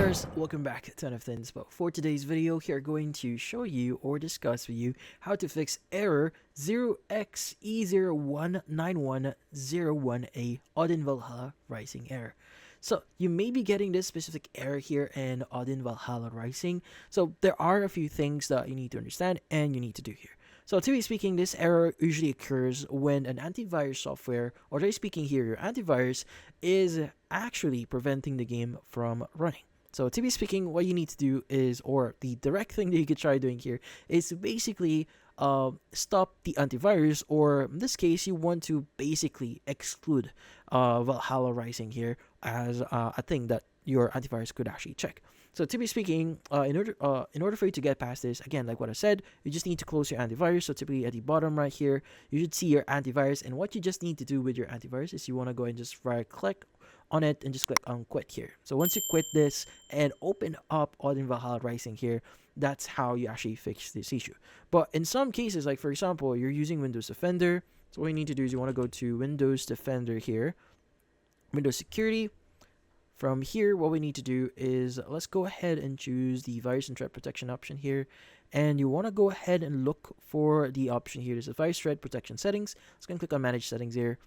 viewers, welcome back to Ton of Things. But for today's video, we are going to show you or discuss with you how to fix error 0xE019101A Odin Valhalla Rising error. So you may be getting this specific error here in Odin Valhalla Rising. So there are a few things that you need to understand and you need to do here. So to be speaking, this error usually occurs when an antivirus software, or to be speaking here, your antivirus is actually preventing the game from running. So to be speaking, what you need to do is, or the direct thing that you could try doing here is to basically stop the antivirus, or in this case, you want to basically exclude Valhalla Rising here as a thing that your antivirus could actually check. So to be speaking, in order for you to get past this, again, like what I said, you just need to close your antivirus. So typically at the bottom right here, you should see your antivirus. And what you just need to do with your antivirus is you want to go and just right click on it and just click on quit here. So once you quit this and open up Odin Valhalla Rising here, that's how you actually fix this issue. But in some cases, like for example, you're using Windows Defender. So what you need to do is you want to go to Windows Defender here, Windows Security. From here, what we need to do is let's go ahead and choose the virus and threat protection option here. And you want to go ahead and look for the option here. There's a virus threat protection settings. Let's go and click on manage settings here.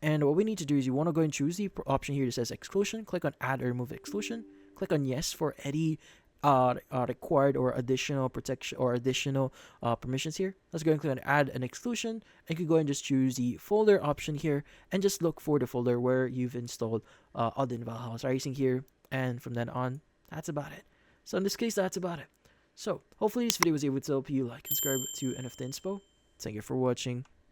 And what we need to do is you want to go and choose the option here that says exclusion. Click on add or remove exclusion. Click on yes for any required or additional protection or additional permissions here. Let's go and click on add an exclusion, and you can go and just choose the folder option here and just look for the folder where you've installed Odin Valhalla Rising here. And from then on, that's about it. So in this case, that's about it. So hopefully this video was able to help you. Like and subscribe to NFT Inspo. Thank you for watching.